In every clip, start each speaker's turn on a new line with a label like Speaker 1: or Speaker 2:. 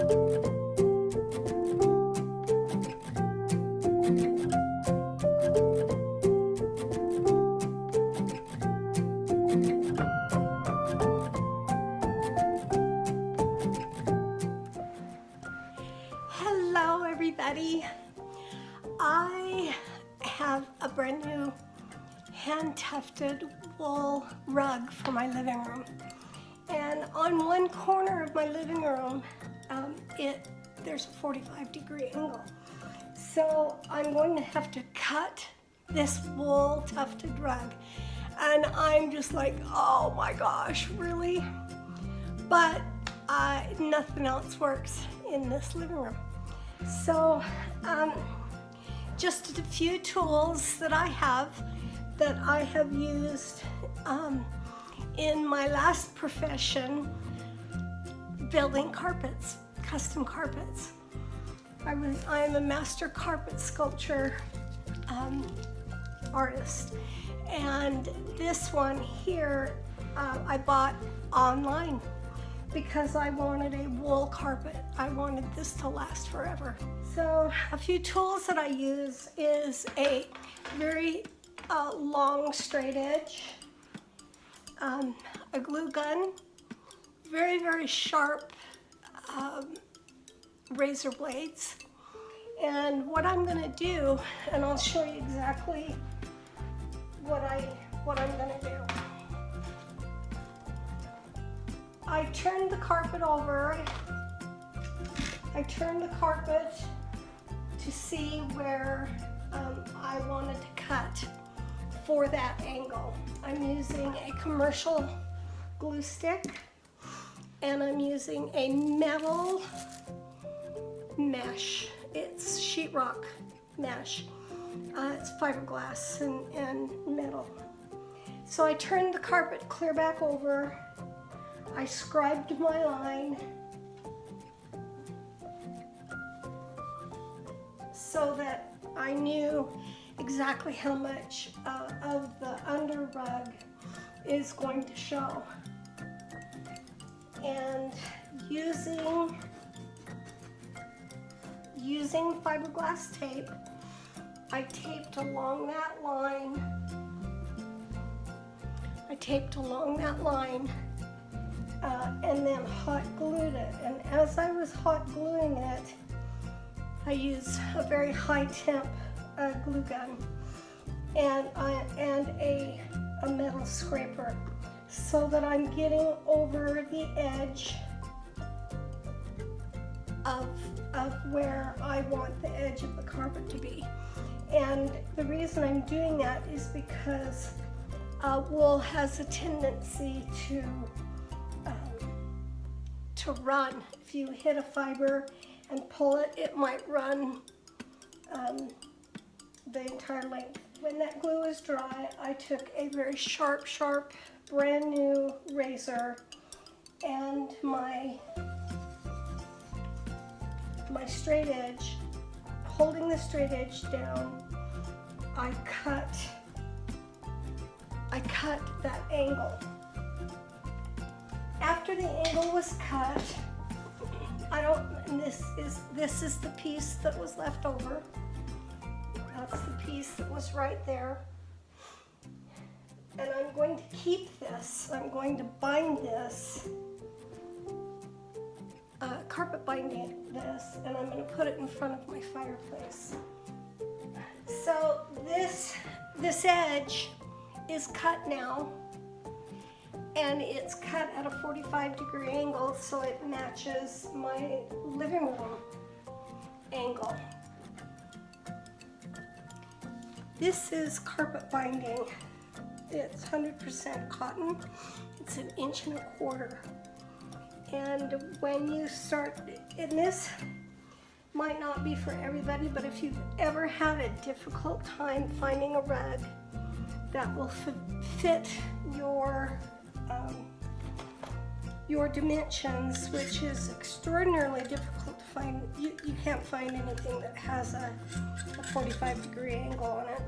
Speaker 1: Hello everybody. I have a brand new hand tufted wool rug for my living room, and on one corner of my living room there's a 45-degree angle, so I'm going to have to cut this wool tufted rug, and I'm just like, oh my gosh, really? But nothing else works in this living room. So just a few tools that I have used in my last profession, building carpets, custom carpets. I am a master carpet sculpture artist, and this one here I bought online because I wanted a wool carpet. I wanted this to last forever. So a few tools that I use is a very long straight edge, a glue gun, very, very sharp razor blades. And what I'm gonna do, and I'll show you exactly what I'm gonna do. I turned the carpet over. I turned the carpet to see where I wanted to cut for that angle. I'm using a commercial glue stick, and I'm using a metal mesh. It's sheetrock mesh. It's fiberglass and metal. So I turned the carpet clear back over. I scribed my line so that I knew exactly how much of the under rug is going to show. And using fiberglass tape, I taped along that line. And then hot glued it. And as I was hot gluing it, I used a very high temp glue gun and a metal scraper, so that I'm getting over the edge of where I want the edge of the carpet to be. And the reason I'm doing that is because wool has a tendency to run. If you hit a fiber and pull it, it might run the entire length. When that glue is dry, I took a very sharp, brand new razor and my straight edge, holding the straight edge down, I cut that angle. After the angle was cut, this is the piece that was left over. That's the piece that was right there. And I'm going to keep this. I'm going to bind this, carpet binding this, and I'm going to put it in front of my fireplace. So this edge is cut now, and it's cut at a 45-degree angle, so it matches my living room angle. This is carpet binding. It's 100% cotton. It's 1.25 inches. And when you start, and this might not be for everybody, but if you've ever had a difficult time finding a rug that will fit your dimensions, which is extraordinarily difficult to find. You can't find anything that has a 45-degree angle on it.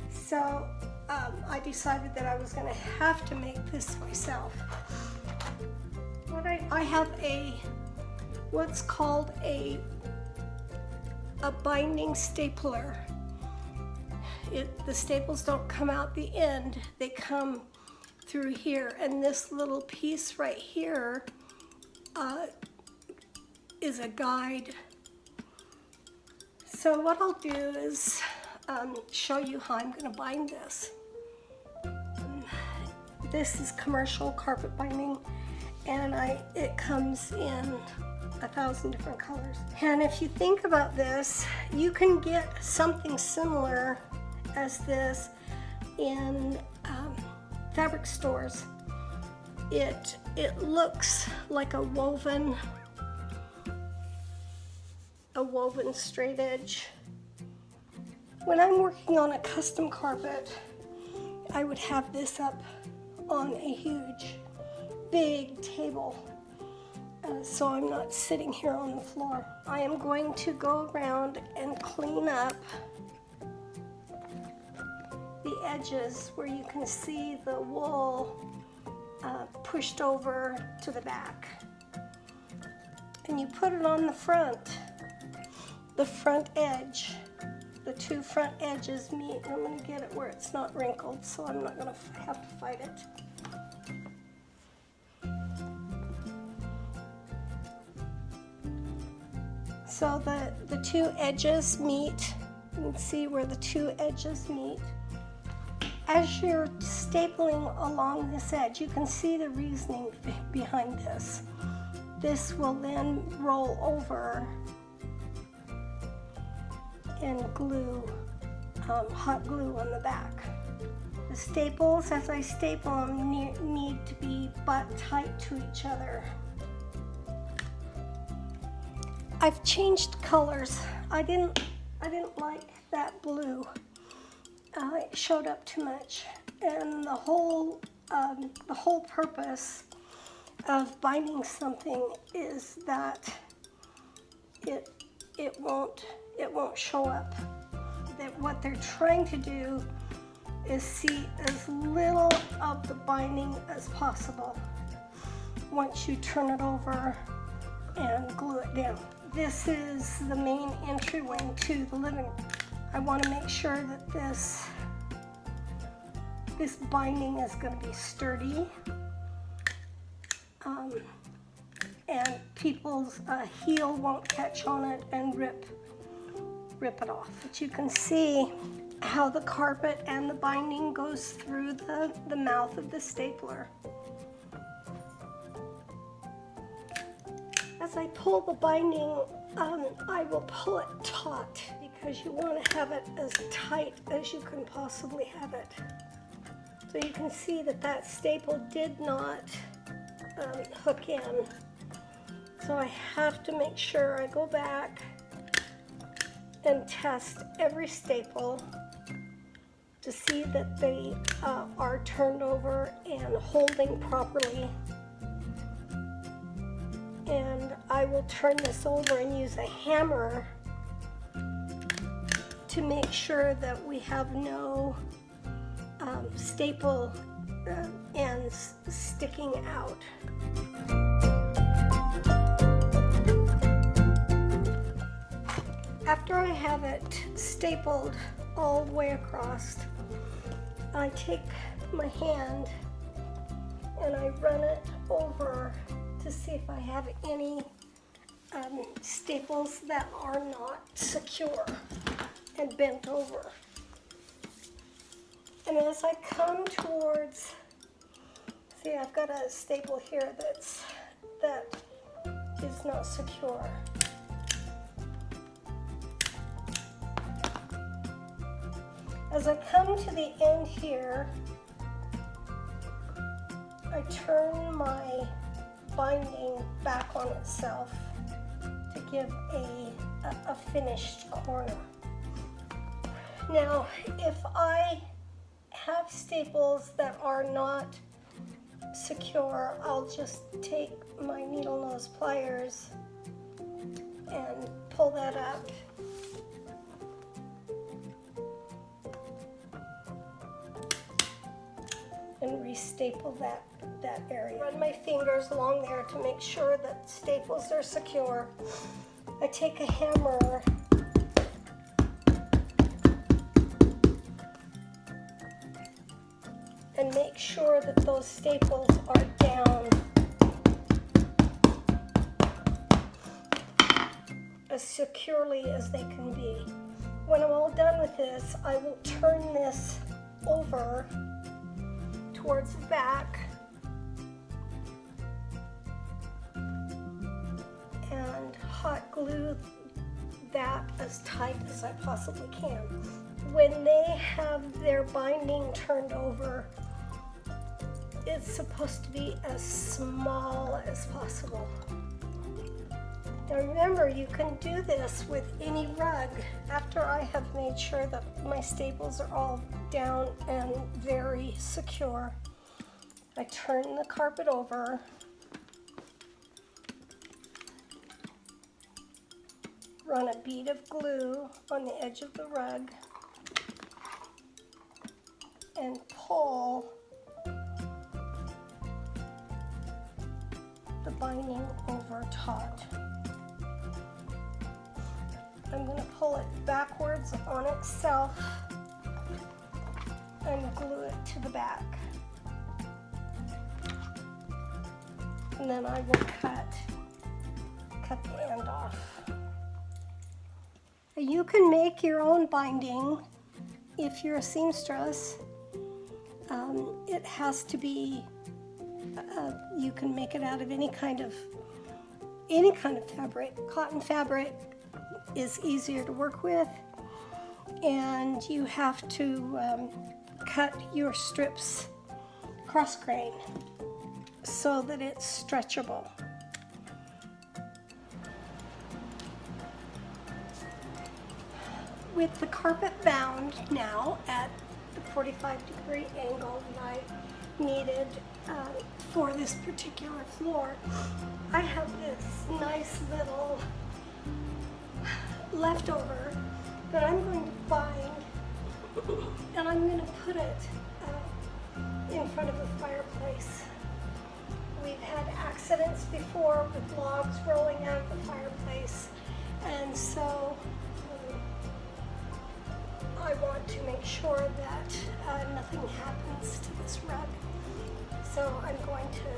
Speaker 1: So I decided that I was going to have to make this myself. I have a what's called a binding stapler. The staples don't come out the end, they come through here, and this little piece right here is a guide. So what I'll do is show you how I'm going to bind this. This is commercial carpet binding, and it comes in 1,000 different colors. And if you think about this, you can get something similar as this in fabric stores. It looks like a woven straight edge. When I'm working on a custom carpet, I would have this up on a huge, big table, so I'm not sitting here on the floor. I am going to go around and clean up the edges where you can see the wool pushed over to the back. And you put it on the front edge. The two front edges meet, and I'm going to get it where it's not wrinkled, so I'm not going to have to fight it. So the two edges meet. You can see where the two edges meet. As you're stapling along this edge, you can see the reasoning behind this. This will then roll over and glue, hot glue on the back. The staples, as I staple them, need to be butt tight to each other. I've changed colors. I didn't like that blue. It showed up too much, and the whole purpose of binding something is that it won't show up. That what they're trying to do is see as little of the binding as possible once you turn it over and glue it down. This is the main entryway to the living room. I want to make sure that this binding is going to be sturdy, and people's heel won't catch on it and rip it off. But you can see how the carpet and the binding goes through the mouth of the stapler. As I pull the binding, I will pull it taut because you want to have it as tight as you can possibly have it. So you can see that staple did not hook in. So I have to make sure I go back and test every staple to see that they are turned over and holding properly. And I will turn this over and use a hammer to make sure that we have no staple ends sticking out. After I have it stapled all the way across, I take my hand and I run it over to see if I have any staples that are not secure and bent over. And as I come towards, see, I've got a staple here that is not secure. As I come to the end here, I turn my binding back on itself to give a finished corner. Now, if I have staples that are not secure, I'll just take my needle nose pliers and pull that up. And and restaple that area. Run my fingers along there to make sure that staples are secure. I take a hammer and make sure that those staples are down as securely as they can be. When I'm all done with this, I will turn this over towards the back and hot glue that as tight as I possibly can. When they have their binding turned over, it's supposed to be as small as possible. Now remember, you can do this with any rug. After I have made sure that my staples are all down and very secure, I turn the carpet over, run a bead of glue on the edge of the rug, and pull the binding over taut. I'm going to pull it backwards on itself and glue it to the back. And then I will cut the end off. You can make your own binding if you're a seamstress. It has to be, you can make it out of any kind of fabric. Cotton fabric is easier to work with, and you have to cut your strips cross grain so that it's stretchable. With the carpet bound now at the 45-degree angle that I needed for this particular floor, I have this nice little leftover that I'm going to bind, and I'm going to put it in front of the fireplace. We've had accidents before with logs rolling out of the fireplace, and so I want to make sure that nothing happens to this rug. So I'm going to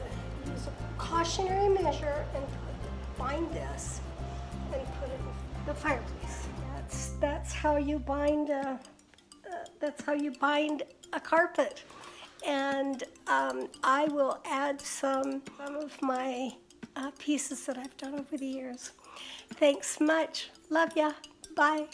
Speaker 1: use a cautionary measure and bind this and put it in the fireplace. That's how you bind a carpet. And I will add some of my pieces that I've done over the years. Thanks much. Love ya. Bye.